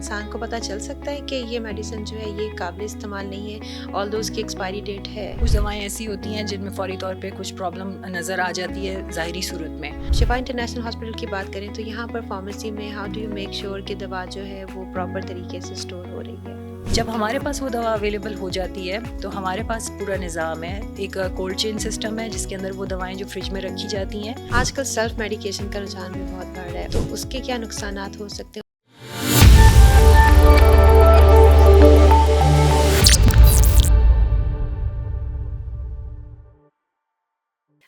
इंसान को पता चल सकता है कि ये मेडिसिन जो है ये काबिल इस्तेमाल नहीं है, ऑल्दो उसकी एक्सपायरी डेट है। कुछ दवाएं ऐसी होती हैं जिनमें फौरी तौर पे कुछ प्रॉब्लम नज़र आ जाती है ज़ाहिरी सूरत में। शिफा इंटरनेशनल हॉस्पिटल की बात करें तो यहाँ पर फार्मेसी में how do you make sure कि दवा जो है वो प्रॉपर तरीके से स्टोर हो रही है? जब हमारे पास वो दवा अवेलेबल हो जाती है तो हमारे पास पूरा निज़ाम है, एक कोल्ड चेन सिस्टम है जिसके अंदर वो दवाएं जो फ्रिज में रखी जाती हैं। आजकल सेल्फ मेडिकेशन का रुझान भी बहुत बढ़ रहा है, तो उसके क्या नुकसानात हो सकते हैं?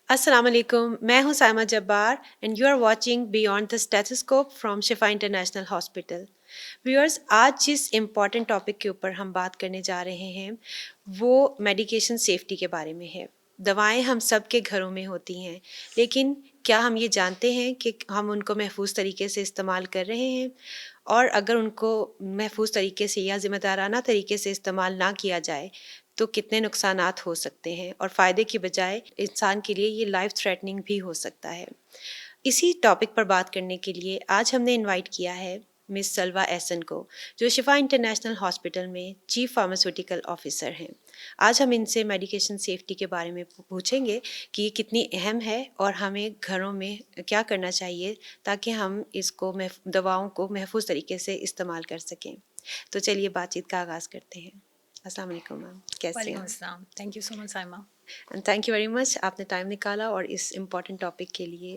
अस्सलाम वालेकुम, मैं हूं Saima Jabbar and you are watching beyond the stethoscope from Shifa international hospital. Viewers, आज जिस इम्पॉर्टेंट टॉपिक के ऊपर हम बात करने जा रहे हैं वो मेडिकेशन सेफ्टी के बारे में है। दवाएं हम सब के घरों में होती हैं, लेकिन क्या हम ये जानते हैं कि हम उनको महफूज तरीके से इस्तेमाल कर रहे हैं? और अगर उनको महफूज तरीके से या ज़िम्मेदाराना तरीके से इस्तेमाल ना किया जाए तो कितने नुकसानात हो सकते हैं, और फ़ायदे की बजाय इंसान के लिए ये लाइफ थ्रेटनिंग भी हो सकता है। इसी टॉपिक पर बात करने के लिए आज हमने इनवाइट किया है मिस सलवा एहसन को, जो शिफा इंटरनेशनल हॉस्पिटल में चीफ फार्मास्यूटिकल ऑफिसर हैं। आज हम इनसे मेडिकेशन सेफ्टी के बारे में पूछेंगे कि ये कितनी अहम है और हमें घरों में क्या करना चाहिए ताकि हम इसको दवाओं को महफूज तरीके से इस्तेमाल कर सकें। तो चलिए बातचीत का आगाज़ करते हैं। अस्सलाम वालेकुम मैम, कैसे हैं वालेकुम आप? अस्सलाम, thank you so much Saima. And thank you very much, आपने टाइम निकाला और इस इम्पॉर्टेंट टॉपिक के लिए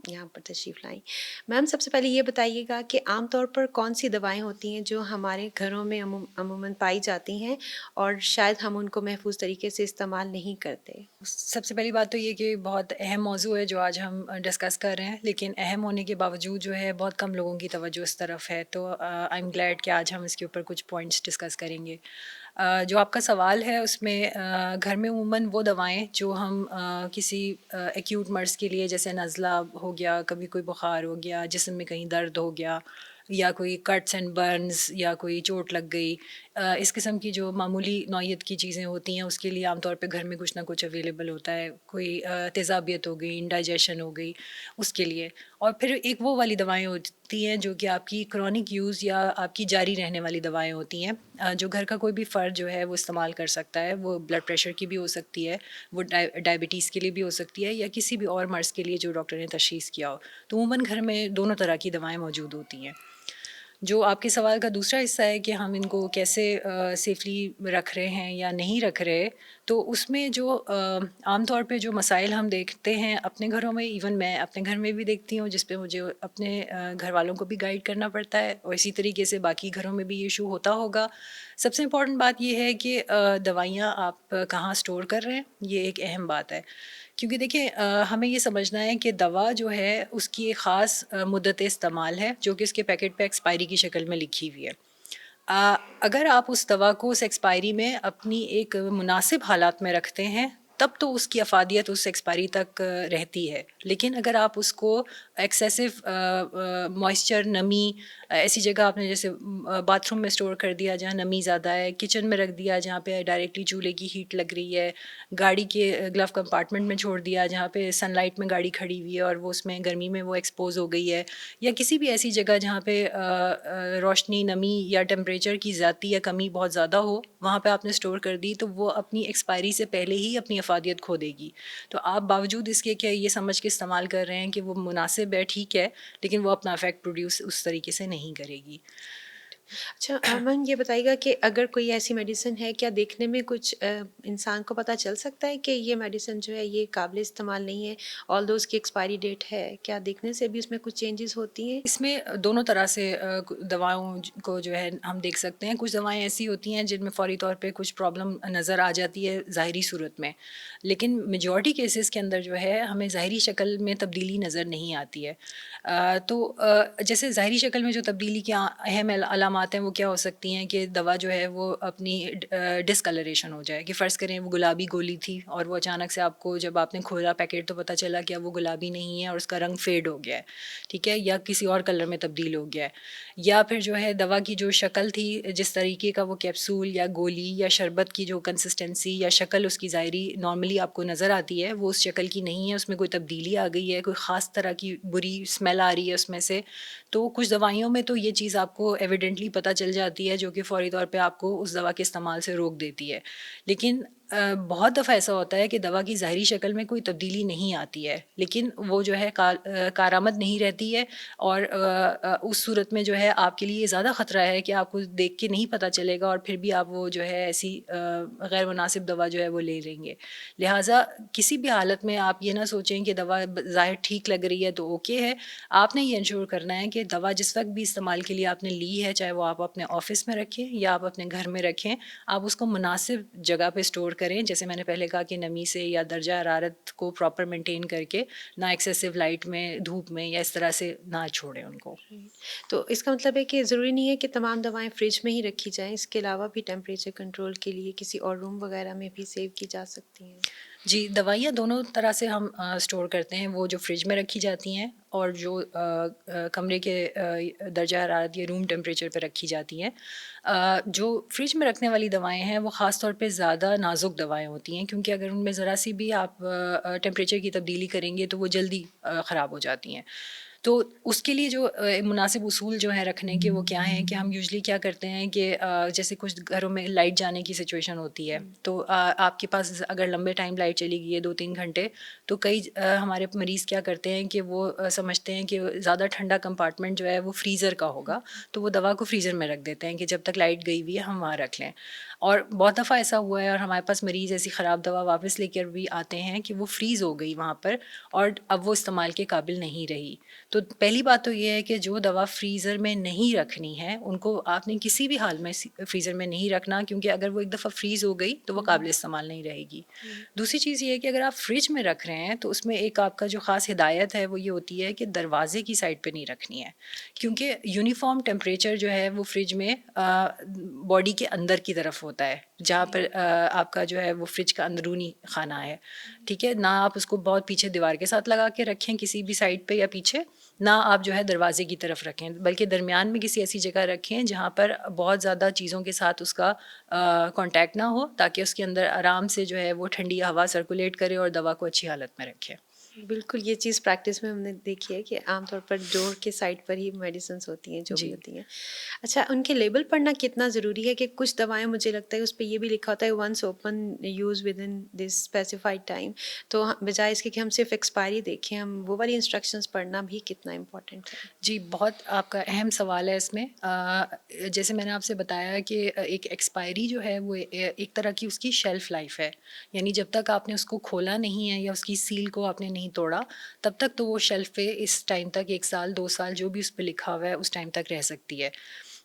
यहाँ पर तशरीफ़ लाई। मैम, सबसे पहले ये बताइएगा कि आम तौर पर कौन सी दवाएं होती हैं जो हमारे घरों में अमूमन पाई जाती हैं और शायद हम उनको महफूज तरीके से इस्तेमाल नहीं करते? सबसे पहली बात तो ये कि बहुत अहम मौजू है जो आज हम डिस्कस कर रहे हैं, लेकिन अहम होने के बावजूद जो है बहुत कम लोगों की तवज्जो इस तरफ है, तो आई एम ग्लैड कि आज हम इसके ऊपर कुछ पॉइंट्स डिस्कस करेंगे। जो आपका सवाल है उसमें घर में उमूमन वो दवाएं जो हम किसी एक्यूट मर्ज़ के लिए, जैसे नज़ला हो गया, कभी कोई बुखार हो गया, जिस्म में कहीं दर्द हो गया, या कोई कट्स एंड बर्न्स, या कोई चोट लग गई, इस किस्म की जो मामूली नौइयत की चीज़ें होती हैं उसके लिए आमतौर पे घर में कुछ ना कुछ अवेलेबल होता है। कोई तेज़ाबियत हो गई, इंडाइजेशन हो गई, उसके लिए। और फिर एक वो वाली दवाएं होती हैं जो कि आपकी क्रॉनिक यूज़ या आपकी जारी रहने वाली दवाएं होती हैं, जो घर का कोई भी फ़र्द जो है वो इस्तेमाल कर सकता है। वो ब्लड प्रेशर की भी हो सकती है, वो डायबिटीज़ के लिए भी हो सकती है, या किसी भी और मर्ज़ के लिए जो डॉक्टर ने तशख़ीस किया हो। तो अमूमन घर में दोनों तरह की दवाएं मौजूद होती हैं। जो आपके सवाल का दूसरा हिस्सा है कि हम इनको कैसे सेफ़ली रख रहे हैं या नहीं रख रहे, तो उसमें जो आम तौर पे जो मसाइल हम देखते हैं अपने घरों में, इवन मैं अपने घर में भी देखती हूँ, जिस पे मुझे अपने घर वालों को भी गाइड करना पड़ता है, और इसी तरीके से बाकी घरों में भी ये इशू होता होगा। सबसे इम्पॉर्टेंट बात ये है कि दवाइयाँ आप कहाँ स्टोर कर रहे हैं, ये एक अहम बात है। क्योंकि देखिए, हमें ये समझना है कि दवा जो है उसकी एक ख़ास मुद्दत इस्तेमाल है जो कि उसके पैकेट पे एक्सपायरी की शक्ल में लिखी हुई है। अगर आप उस दवा को उस एक्सपायरी में अपनी एक मुनासिब हालात में रखते हैं तब तो उसकी अफादियत उस एक्सपायरी तक रहती है। लेकिन अगर आप उसको एक्सेसिव मॉइस्चर, नमी, ऐसी जगह आपने जैसे बाथरूम में स्टोर कर दिया जहाँ नमी ज़्यादा है, किचन में रख दिया जहाँ पे डायरेक्टली चूल्हे की हीट लग रही है, गाड़ी के ग्लव कंपार्टमेंट में छोड़ दिया जहाँ पे सनलाइट में गाड़ी खड़ी हुई है और वो उसमें गर्मी में वो एक्सपोज हो गई है, या किसी भी ऐसी जगह जहाँ पे रोशनी, नमी या टेम्परेचर की ज़्यादती या कमी बहुत ज़्यादा हो, वहाँ पे आपने स्टोर कर दी, तो वो अपनी एक्सपायरी से पहले ही अपनी अफादियत खो देगी। तो आप बावजूद इसके कि ये समझ के इस्तेमाल कर रहे हैं कि वो मुनासिब है, ठीक है, लेकिन वो अपना इफ़ेक्ट प्रोड्यूस उस तरीके से नहीं करेगी। अच्छा, मैम ये बताइएगा कि अगर कोई ऐसी मेडिसिन है, क्या देखने में कुछ इंसान को पता चल सकता है कि ये मेडिसिन जो है ये काबिल इस्तेमाल नहीं है, ऑल्दो उसकी एक्सपायरी डेट है? क्या देखने से भी उसमें कुछ चेंजेस होती हैं? इसमें दोनों तरह से दवाओं को जो है हम देख सकते हैं। कुछ दवाएं ऐसी होती हैं जिनमें फ़ौरी तौर पे कुछ प्रॉब्लम नज़र आ जाती है ज़ाहिरी सूरत में, लेकिन मेजॉरिटी केसेस के अंदर जो है हमें ज़ाहिरी शक्ल में तब्दीली नज़र नहीं आती है। जैसे ज़ाहिरी शक्ल में जो तब्दीली की अहम अलामात हैं वो क्या हो सकती हैं कि दवा जो है वो अपनी डिसकलरेशन हो जाए, कि फ़र्ज़ करें वो गुलाबी गोली थी और वो अचानक से आपको जब आपने खोला पैकेट तो पता चला कि अब वो गुलाबी नहीं है और उसका रंग फेड हो गया है, ठीक है, या किसी और कलर में तब्दील हो गया है। या फिर जो है दवा की जो शक्ल थी, जिस तरीके का वो कैप्सूल या गोली या शरबत की जो कंसिस्टेंसी या शक्ल उसकी ज़ाहिरी नॉर्मली आपको नज़र आती है, वो उस शक्ल की नहीं है, उसमें कोई तब्दीली आ गई है, कोई ख़ास तरह की बुरी स्मेल आ रही है उसमें से, तो कुछ दवाइयों में तो ये चीज़ आपको एविडेंटली तब्दीली पता चल जाती है जो कि फ़ौरी तौर पे आपको उस दवा के इस्तेमाल से रोक देती है। लेकिन बहुत दफ़ा ऐसा होता है कि दवा की ज़ाहिरी शक्ल में कोई तब्दीली नहीं आती है, लेकिन वो जो है कारआमद नहीं रहती है और उस सूरत में जो है आपके लिए ज़्यादा ख़तरा है कि आपको देख के नहीं पता चलेगा और फिर भी आप वो जो है ऐसी गैर मुनासिब दवा जो है वो ले लेंगे। लिहाज़ा किसी भी हालत में आप ये ना सोचें कि दवा ज़ाहिर ठीक लग रही है तो ओके है। आपने ये इंश्योर करना है कि दवा जिस वक़्त भी इस्तेमाल के लिए आपने ली है, चाहे वो आप अपने ऑफ़िस में रखें या आप अपने घर में रखें, आप उसको मुनासिब जगह पे स्टोर करें। जैसे मैंने पहले कहा कि नमी से या दर्जा हरारत को प्रॉपर मेंटेन करके, ना एक्सेसिव लाइट में, धूप में या इस तरह से ना छोड़ें उनको। राइट। तो इसका मतलब है कि ज़रूरी नहीं है कि तमाम दवाएँ फ्रिज में ही रखी जाएँ, इसके अलावा भी टेम्परेचर कंट्रोल के लिए किसी और रूम वगैरह में भी सेव की जा सकती हैं? जी, दवाइयाँ दोनों तरह से हम स्टोर करते हैं, वो जो फ्रिज में रखी जाती हैं और जो कमरे के दर्जा हरारत या रूम टेम्परेचर पे रखी जाती हैं। जो फ्रिज में रखने वाली दवाएँ हैं, वो ख़ास तौर पे ज़्यादा नाज़ुक दवाएँ होती हैं क्योंकि अगर उनमें ज़रा सी भी आप टेम्परेचर की तब्दीली करेंगे तो वो जल्दी ख़राब हो जाती हैं। तो उसके लिए जो मुनासिब उसूल जो हैं रखने के वो क्या हैं कि हम यूजुअली क्या करते हैं कि जैसे कुछ घरों में लाइट जाने की सिचुएशन होती है हुँ। तो आपके पास अगर लंबे टाइम लाइट चली गई है 2-3 घंटे तो कई हमारे मरीज़ क्या करते हैं कि वो समझते हैं कि ज़्यादा ठंडा कंपार्टमेंट जो है वो फ्रीज़र का होगा, तो वो दवा को फ्रीज़र में रख देते हैं कि जब तक लाइट गई हुई है हम वहाँ रख लें। और बहुत दफ़ा ऐसा हुआ है और हमारे पास मरीज़ ऐसी ख़राब दवा वापस लेकर भी आते हैं कि वो फ्रीज़ हो गई वहाँ पर और अब वो इस्तेमाल के काबिल नहीं रही। तो पहली बात तो ये है कि जो दवा फ्रीज़र में नहीं रखनी है, उनको आपने किसी भी हाल में फ्रीज़र में नहीं रखना क्योंकि अगर वो एक दफ़ा फ्रीज़ हो गई, तो वो हुँ, काबिल इस्तेमाल नहीं रहेगी। हुँ, दूसरी चीज़ ये है कि अगर आप फ्रिज में रख रहे हैं, तो उसमें एक आपका जो ख़ास हिदायत है, वो ये होती है कि दरवाज़े की साइड पे नहीं रखनी है। क्योंकि यूनिफ़ॉर्म टेम्परेचर जो है, वो फ्रिज में बॉडी के अंदर की तरफ होता है, जहाँ जी। पर आपका जो है वो फ्रिज का अंदरूनी खाना है, ठीक है? ना आप उसको बहुत पीछे दीवार के साथ लगा के रखें किसी भी साइड पे या पीछे, ना आप जो है दरवाज़े की तरफ रखें, बल्कि दरमियान में किसी ऐसी जगह रखें जहाँ पर बहुत ज़्यादा चीज़ों के साथ उसका कॉन्टैक्ट ना हो ताकि उसके अंदर आराम से जो है वो ठंडी हवा सर्कुलेट करे और दवा को अच्छी हालत में रखे। बिल्कुल, ये चीज़ प्रैक्टिस में हमने देखी है कि आमतौर पर डोर के साइड पर ही मेडिसिन्स होती हैं, जो भी जी। होती हैं। अच्छा, उनके लेबल पढ़ना कितना ज़रूरी है कि कुछ दवाएँ मुझे लगता है उस पे ये भी लिखा होता है once open use within this specified time, तो बजाय इसके कि हम सिर्फ़ एक्सपायरी देखें, हम वो वाली इंस्ट्रक्शंस पढ़ना भी कितना इम्पोर्टेंट है? जी, बहुत आपका अहम सवाल है इसमें। जैसे मैंने आपसे बताया कि एक एक्सपायरी जो है वो एक तरह की उसकी शेल्फ़ लाइफ़ है। यानी जब तक आपने उसको खोला नहीं है या उसकी सील को आपने नहीं तोड़ा, तब तक तो वो शेल्फ़ पे इस टाइम तक 1 साल, 2 साल जो भी उस पे लिखा हुआ है उस टाइम तक रह सकती है।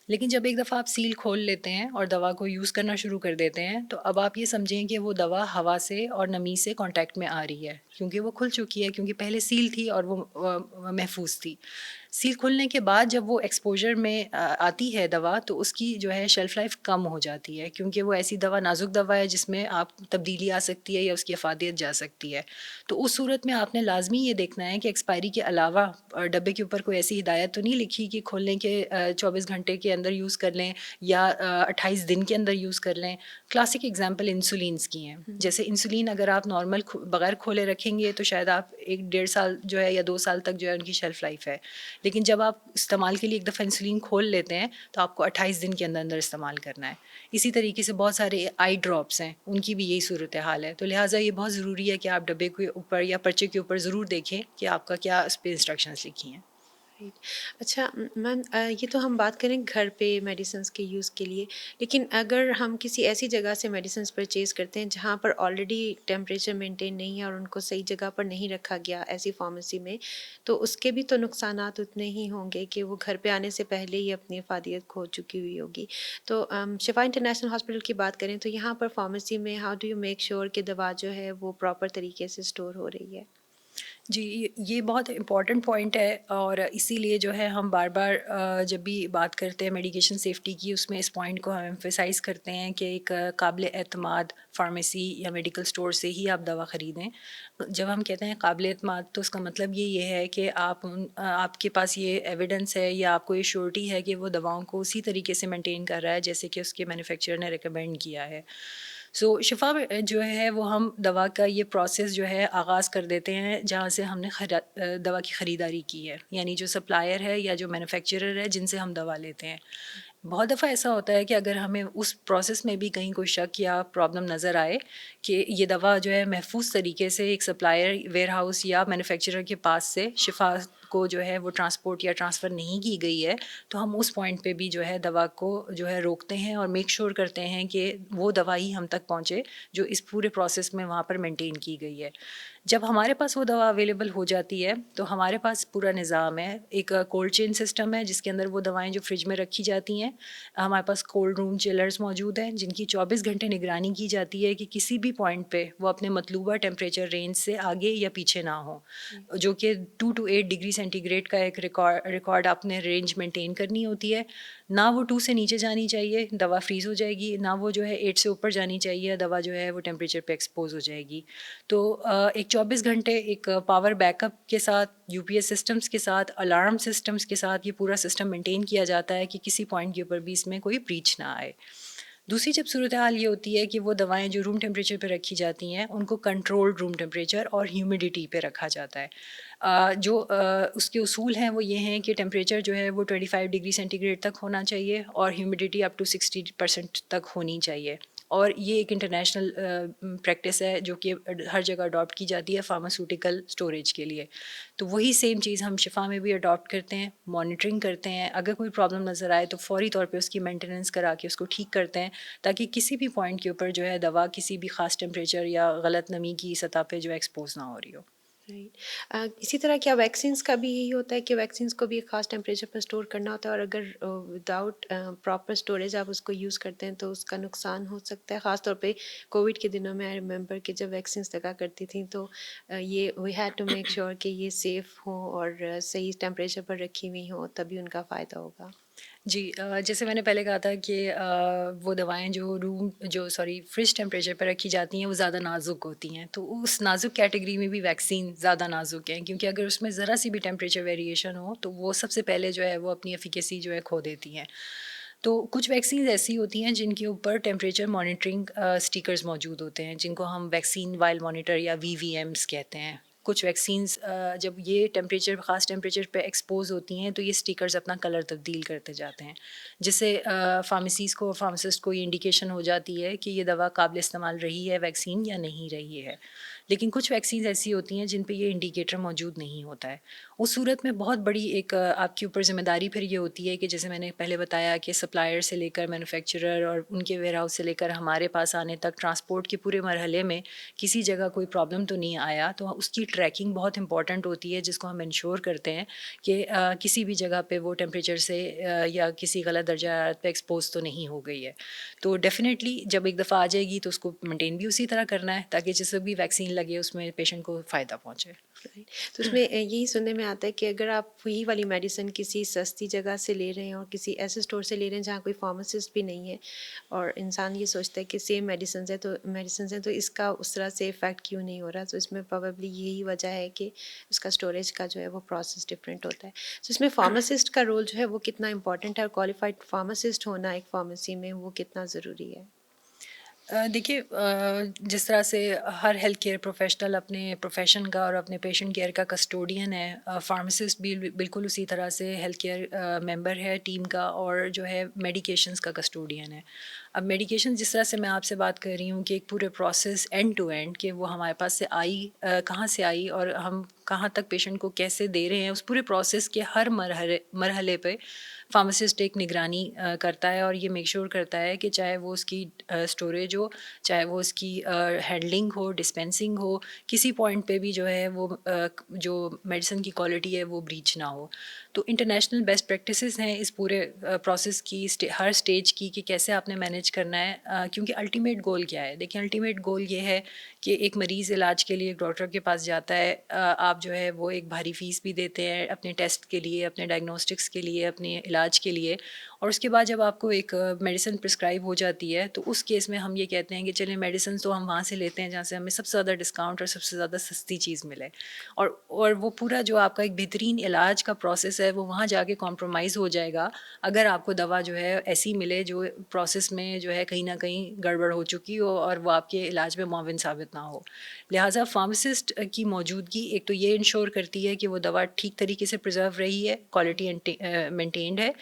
लेकिन जब एक दफ़ा आप सील खोल लेते हैं और दवा को यूज़ करना शुरू कर देते हैं, तो अब आप ये समझें कि वो दवा हवा से और नमी से कॉन्टैक्ट में आ रही है, क्योंकि वो खुल चुकी है, क्योंकि पहले सील थी और वो महफूज़ थी। सील खुलने के बाद जब वो एक्सपोज़र में आती है दवा, तो उसकी जो है शेल्फ़ लाइफ़ कम हो जाती है, क्योंकि वो ऐसी दवा नाज़ुक दवा है जिसमें आप तब्दीली आ सकती है या उसकी अफ़ादियत जा सकती है। तो उस सूरत में आपने लाज़मी ये देखना है कि एक्सपायरी के अलावा डब्बे के ऊपर कोई ऐसी हिदायत तो नहीं लिखी कि खोलने के 24 घंटे के अंदर यूज़ कर लें या 28 दिन के अंदर यूज़ कर लें। क्लासिक एग्ज़ाम्पल इंसुलिन्स की हैं। हुँ, जैसे इंसुलिन अगर आप नॉर्मल बगैर खोले रखेंगे तो शायद आप 1 डेढ़ साल जो है या 2 साल तक जो है उनकी शेल्फ़ लाइफ़ है। लेकिन जब आप इस्तेमाल के लिए एक दफ़ा इंसुलिन खोल लेते हैं, तो आपको 28 दिन के अंदर-अंदर इस्तेमाल करना है। इसी तरीके से बहुत सारे आई ड्रॉप्स हैं, उनकी भी यही सूरत हाल है। तो लिहाज़ा ये बहुत ज़रूरी है कि आप डब्बे के ऊपर या पर्चे के ऊपर ज़रूर देखें कि आपका क्या उस पे इंस्ट्रक्शंस लिखी हैं। राइट। अच्छा, मैम, ये तो हम बात करें घर पे मेडिसिन्स के यूज़ के लिए, लेकिन अगर हम किसी ऐसी जगह से मेडिसिन्स परचेज़ करते हैं जहाँ पर ऑलरेडी टेम्परेचर मेंटेन नहीं है और उनको सही जगह पर नहीं रखा गया ऐसी फार्मेसी में, तो उसके भी तो नुकसानात उतने ही होंगे कि वो घर पे आने से पहले ही अपनी अफ़ादियत खो चुकी हुई होगी। तो शिफा इंटरनेशनल हॉस्पिटल की बात करें तो यहाँ पर फार्मेसी में how do you make sure कि दवा जो है वो प्रॉपर तरीके से स्टोर हो रही है? जी, ये बहुत इम्पॉर्टेंट पॉइंट है और इसीलिए जो है हम बार-बार जब भी बात करते हैं मेडिकेशन सेफ्टी की उसमें इस पॉइंट को हम एम्फसाइज़ करते हैं कि एक काबिल एतमाद फार्मेसी या मेडिकल स्टोर से ही आप दवा ख़रीदें। जब हम कहते हैं काबिल एतमाद तो उसका मतलब ये है कि आपके पास ये एविडेंस है या आपको ये श्योरिटी है कि वो दवाओं को उसी तरीके से मेंटेन कर रहा है जैसे कि उसके मैन्युफैक्चरर ने रिकमेंड किया है। सो शिफा में जो है वो हम दवा का ये प्रोसेस जो है आगाज़ कर देते हैं जहाँ से हमने दवा की ख़रीदारी की है, यानी जो सप्लायर है या जो मैन्युफैक्चरर है जिनसे हम दवा लेते हैं। बहुत दफ़ा ऐसा होता है कि अगर हमें उस प्रोसेस में भी कहीं कोई शक या प्रॉब्लम नज़र आए कि ये दवा जो है महफूज तरीके से एक सप्लायर वेयर हाउस या मैन्युफैक्चरर के पास से शिफा को जो है वो ट्रांसपोर्ट या ट्रांसफ़र नहीं की गई है, तो हम उस पॉइंट पे भी जो है दवा को जो है रोकते हैं और मेक श्योर करते हैं कि वो दवा ही हम तक पहुँचे जो इस पूरे प्रोसेस में वहाँ पर मेंटेन की गई है। जब हमारे पास वो दवा अवेलेबल हो जाती है, तो हमारे पास पूरा निज़ाम है। एक कोल्ड चेन सिस्टम है जिसके अंदर वो दवाएँ जो फ्रिज में रखी जाती हैं, हमारे पास कोल्ड रूम चिलर्स मौजूद हैं जिनकी 24 घंटे निगरानी की जाती है कि किसी भी पॉइंट पे वो अपने मतलूबा टेम्परेचर रेंज से आगे या पीछे ना हो, जी। जो कि 2 टू 8 डिग्री सेंटीग्रेड का एक रिकॉर्ड आपने रेंज मेंटेन करनी होती है। ना वो 2 से नीचे जानी चाहिए, दवा फ्रीज़ हो जाएगी, ना वो जो है 8 से ऊपर जानी चाहिए, दवा जो है वो टेम्परेचर पे एक्सपोज़ हो जाएगी। तो एक 24 घंटे एक पावर बैकअप के साथ, यूपीएस सिस्टम्स के साथ, अलार्म सिस्टम्स के साथ ये पूरा सिस्टम मेंटेन किया जाता है कि किसी पॉइंट के ऊपर भी इसमें कोई ब्रीच ना आए। दूसरी जब सूरत हाल ये होती है कि वो दवाएँ जो रूम टेम्परेचर पे रखी जाती हैं, उनको कंट्रोल्ड रूम टेम्परेचर और ह्यूमिडिटी पे रखा जाता है। उसके उसूल हैं वो ये हैं कि टेम्परेचर जो है वो 25 डिग्री सेंटीग्रेड तक होना चाहिए और ह्यूमिडिटी अप टू 60% तक होनी चाहिए। और ये एक इंटरनेशनल प्रैक्टिस है जो कि हर जगह अडॉप्ट की जाती है फार्मास्यूटिकल स्टोरेज के लिए। तो वही सेम चीज़ हम शिफा में भी अडॉप्ट करते हैं, मॉनिटरिंग करते हैं। अगर कोई प्रॉब्लम नज़र आए तो फ़ौरी तौर पे उसकी मेंटेनेंस करा के उसको ठीक करते हैं, ताकि किसी भी पॉइंट के ऊपर जो है दवा किसी भी ख़ास टेम्परेचर या गलत नमी की सतह पे जो है एक्सपोज़ ना हो रही हो। राइट। इसी तरह क्या वैक्सीन्स का भी यही होता है कि वैक्सीन्स को भी एक ख़ास टेम्परेचर पर स्टोर करना होता है और अगर विदाउट प्रॉपर स्टोरेज आप उसको यूज़ करते हैं तो उसका नुकसान हो सकता है? ख़ास तौर पे कोविड के दिनों में आई रिमेंबर कि जब वैक्सीन्स लगा करती थी तो ये we had to make sure कि ये सेफ़ हो और सही टेम्परेचर पर रखी हुई हों, तभी उनका फ़ायदा होगा। जी, जैसे मैंने पहले कहा था कि वो दवाएँ जो सॉरी फ्रिज टेम्परेचर पे रखी जाती हैं वो ज़्यादा नाज़ुक होती हैं, तो उस नाज़ुक कैटेगरी में भी वैक्सीन ज़्यादा नाज़ुक हैं, क्योंकि अगर उसमें ज़रा सी भी टेम्परेचर वेरिएशन हो तो वो सबसे पहले जो है वो अपनी एफिकेसी जो है खो देती हैं। तो कुछ वैक्सीन्स ऐसी होती हैं जिनके ऊपर टेम्परेचर मॉनिटरिंग स्टिकर्स मौजूद होते हैं, जिनको हम वैक्सीन वाइल मॉनिटर या वीवीएम्स कहते हैं। कुछ वैक्सीन्स जब ये टेम्परेचर ख़ास टेम्परेचर पे एक्सपोज़ होती हैं तो ये स्टिकर्स अपना कलर तब्दील करते जाते हैं, जिससे फार्मासिस्ट को ये इंडिकेशन हो जाती है कि ये दवा काबिल इस्तेमाल रही है वैक्सीन या नहीं रही है। लेकिन कुछ वैक्सीन्स ऐसी होती हैं जिन पे ये इंडिकेटर मौजूद नहीं होता है। उस सूरत में बहुत बड़ी एक आपके ऊपर ज़िम्मेदारी फिर ये होती है कि जैसे मैंने पहले बताया कि सप्लायर से लेकर मैन्युफैक्चरर और उनके वेयरहाउस से लेकर हमारे पास आने तक ट्रांसपोर्ट के पूरे मरहले में किसी जगह कोई प्रॉब्लम तो नहीं आया, तो उसकी ट्रैकिंग बहुत इंपॉर्टेंट होती है, जिसको हम इंश्योर करते हैं कि किसी भी जगह पे वो टेम्परेचर से या किसी गलत दर्जा हरारत पे एक्सपोज़ तो नहीं हो गई है। तो डेफ़िनेटली जब एक दफ़ा आ जाएगी तो उसको मेंटेन भी उसी तरह करना है, ताकि जिसे भी वैक्सीन लगे उसमें पेशेंट को फ़ायदा पहुँचे। राइट। तो उसमें यही सुनने में आता है कि अगर आप वही वाली मेडिसिन किसी सस्ती जगह से ले रहे हैं और किसी ऐसे स्टोर से ले रहे हैं जहाँ कोई फार्मासिस्ट भी नहीं है और इंसान ये सोचता है कि सेम मेडिसिन है तो इसका उस तरह से इफ़ेक्ट क्यों नहीं हो रहा, तो इसमें प्रोबेबली यही वजह है कि उसका स्टोरेज का जो है वो प्रोसेस डिफरेंट होता है। तो इसमें फार्मासिस्ट का रोल जो है वो कितना इंपॉर्टेंट है और क्वालिफाइड फार्मासिस्ट होना एक फार्मेसी में वो कितना ज़रूरी है? देखिए, जिस तरह से हर हेल्थ केयर प्रोफेशनल अपने प्रोफेशन का और अपने पेशेंट केयर का कस्टोडियन है, फार्मासिस्ट भी बिल्कुल उसी तरह से हेल्थ केयर मेंबर है टीम का और जो है मेडिकेशंस का कस्टोडियन है। अब मेडिकेशन जिस तरह से मैं आपसे बात कर रही हूँ कि एक पूरे प्रोसेस एंड टू एंड कि वो हमारे पास से आई, कहाँ से आई और हम कहाँ तक पेशेंट को कैसे दे रहे हैं, उस पूरे प्रोसेस के हर मरहले मरहले पे फार्मासिस्ट एक निगरानी करता है और ये मेक श्योर करता है कि चाहे वो उसकी स्टोरेज हो, चाहे वो उसकी हैंडलिंग हो, डिस्पेंसिंग हो, किसी पॉइंट पे भी जो है वो जो मेडिसिन की क्वालिटी है वो ब्रीच ना हो। तो इंटरनेशनल बेस्ट प्रैक्टिसेस हैं इस पूरे प्रोसेस की, हर स्टेज की, कि कैसे आपने मैनेज करना है, क्योंकि अल्टीमेट गोल क्या है? देखिए, अल्टीमेट गोल ये है कि एक मरीज़ इलाज के लिए एक डॉक्टर के पास जाता है, आप जो है वो एक भारी फीस भी देते हैं अपने टेस्ट के लिए, अपने डायग्नोस्टिक्स के लिए, अपने इलाज के लिए, और उसके बाद जब आपको एक मेडिसिन प्रिस्क्राइब हो जाती है तो उस केस में हम ये कहते हैं कि चलिए मेडिसिन तो हम वहाँ से लेते हैं जहाँ से हमें सबसे ज़्यादा डिस्काउंट और सबसे ज़्यादा सस्ती चीज़ मिले, और वो पूरा जो आपका एक बेहतरीन इलाज का प्रोसेस है वो वहाँ जाके कॉम्प्रोमाइज़ हो जाएगा अगर आपको दवा जो है ऐसी मिले जो प्रोसेस में जो है कहीं ना कहीं गड़बड़ हो चुकी हो और वो आपके इलाज में मुआविन साबित ना हो। लिहाजा फार्मासिस्ट की मौजूदगी एक तो ये इंश्योर करती है कि वो दवा ठीक तरीके से प्रिजर्व रही है, क्वालिटी मेंटेन्ड है।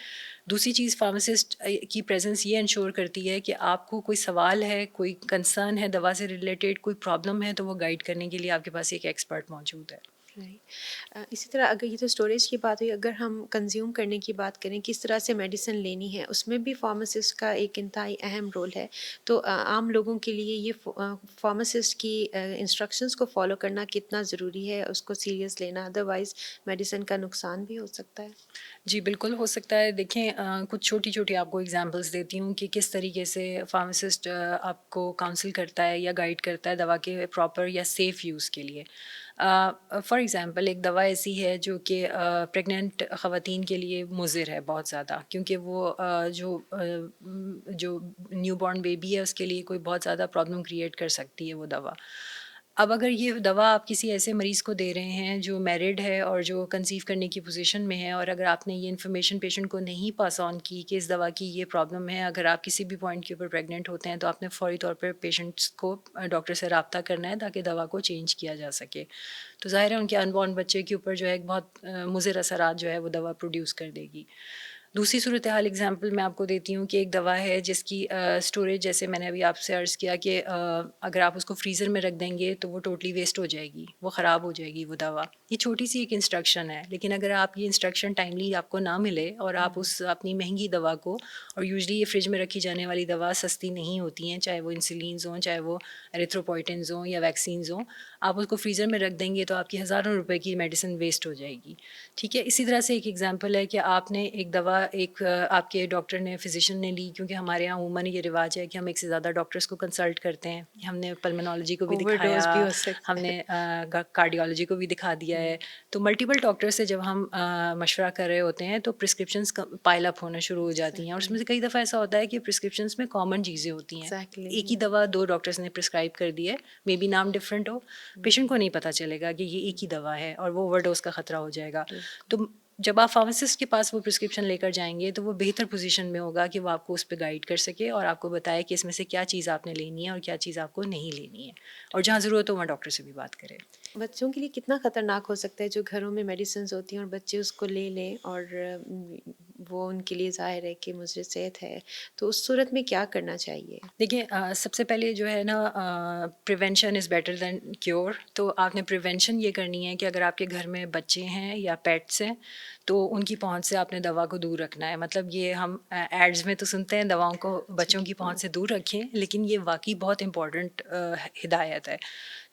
दूसरी चीज़ फार्मासिस्ट की प्रेजेंस ये इंश्योर करती है कि आपको कोई सवाल है, कोई कंसर्न है दवा से रिलेटेड, कोई प्रॉब्लम है, तो वो गाइड करने के लिए आपके पास एक एक्सपर्ट मौजूद है। राइट। इसी तरह अगर ये तो स्टोरेज की बात हुई, अगर हम कंज्यूम करने की बात करें किस तरह से मेडिसिन लेनी है, उसमें भी फार्मासिस्ट का एक इंतहाई अहम रोल है। तो आम लोगों के लिए ये फार्मासिस्ट की इंस्ट्रक्शंस को फॉलो करना कितना ज़रूरी है, उसको सीरियस लेना, अदरवाइज़ मेडिसिन का नुकसान भी हो सकता है। जी, बिल्कुल हो सकता है। देखें कुछ छोटी-छोटी आपको एग्ज़ाम्पल्स देती हूँ कि किस तरीके से फ़ार्मासिस्ट आपको काउंसल करता है या गाइड करता है दवा के प्रॉपर या सेफ़ यूज़ के लिए। फ़ॉर एग्ज़ाम्पल एक दवा ऐसी है जो कि प्रेग्नेंट ख़वातीन के लिए मुज़िर है बहुत ज़्यादा, क्योंकि वो जो न्यूबॉर्न बेबी है उसके लिए कोई बहुत ज़्यादा प्रॉब्लम क्रिएट कर सकती है वो दवा। अब अगर ये दवा आप किसी ऐसे मरीज़ को दे रहे हैं जो मैरिड है और जो कंसीव करने की पोज़ीशन में है, और अगर आपने ये इन्फॉर्मेशन पेशेंट को नहीं पास ऑन की कि इस दवा की ये प्रॉब्लम है, अगर आप किसी भी पॉइंट के ऊपर प्रेग्नेंट होते हैं, तो आपने फ़ौरी तौर पे पेशेंट्स को डॉक्टर से राब्ता करना है ताकि दवा को चेंज किया जा सके। तो ज़ाहिर है उनके अनबॉर्न बच्चे के ऊपर जो है एक बहुत मुज़िर असरात जो है वो दवा प्रोड्यूस कर देगी। दूसरी सूरत हाल एग्ज़ाम्पल मैं आपको देती हूँ कि एक दवा है जिसकी स्टोरेज, जैसे मैंने अभी आपसे अर्ज़ किया कि अगर आप उसको फ्रीज़र में रख देंगे तो वो टोटली वेस्ट हो जाएगी, वो ख़राब हो जाएगी वो दवा। ये छोटी-सी एक इंस्ट्रक्शन है, लेकिन अगर आप ये इंस्ट्रक्शन टाइमली आपको ना मिले और आप उस अपनी महँगी दवा को, और यूजुअली ये फ्रिज में रखी जाने वाली दवा सस्ती नहीं होती हैं, चाहे वो इंसुलिन्स हों, चाहे वो एरिथ्रोपोइटिन्स हों या वैक्सीन्स हों, आप उसको फ्रीज़र में रख देंगे तो आपकी हज़ारों रुपए की मेडिसिन वेस्ट हो जाएगी। ठीक है? इसी तरह से एक एग्ज़ाम्पल है कि आपने एक दवा आपके डॉक्टर ने, फ़िज़िशियन ने ली, क्योंकि हमारे यहाँ अमूमन ये रिवाज है कि हम एक से ज़्यादा डॉक्टर्स को कंसल्ट करते हैं। हमने पल्मोनोलॉजी को भी दिखाया, ओवरडोज भी हो सकता है। हमने कार्डियोलॉजी को भी दिखा दिया है। तो मल्टीपल डॉक्टर से जब हम मशवरा कर रहे होते हैं तो प्रिस्क्रिप्शंस पाइल अप होना शुरू हो जाती हैं, और उसमें एग्जैक्टली। से कई दफ़ा ऐसा होता है कि प्रिस्क्रिप्शंस में कॉमन चीज़ें होती हैं। एग्जैक्टली। एक ही दवा 2 डॉक्टर्स ने प्रिस्क्राइब कर दी है, मेबी नाम डिफरेंट हो, पेशेंट को नहीं पता चलेगा कि ये एक ही दवा है और वो ओवरडोज़ का खतरा हो जाएगा। बिल्कुल। तो जब आप फार्मासिस्ट के पास वो प्रिस्क्रिप्शन लेकर जाएँगे तो वो बेहतर पोज़ीशन में होगा कि वो आपको उस पे गाइड कर सके और आपको बताए कि इसमें से क्या चीज़ आपने लेनी है और क्या चीज़ आपको नहीं लेनी है। और जहाँ ज़रूरत हो वहाँ डॉक्टर से भी बात करें। बच्चों के लिए कितना खतरनाक हो सकता है जो घरों में मेडिसिन्स होती हैं और बच्चे उसको ले लें, और वो उनके लिए ज़ाहिर है कि मुझे सेहत है, तो उस सूरत में क्या करना चाहिए? देखिए सबसे पहले जो है ना, prevention is better than cure. तो आपने प्रिवेंशन ये करनी है कि अगर आपके घर में बच्चे हैं या पेट्स हैं तो उनकी पहुंच से आपने दवा को दूर रखना है। मतलब ये हम एड्स में तो सुनते हैं दवाओं को बच्चों जी। की पहुंच से दूर रखें, लेकिन ये वाकई बहुत इंपॉर्टेंट हिदायत है।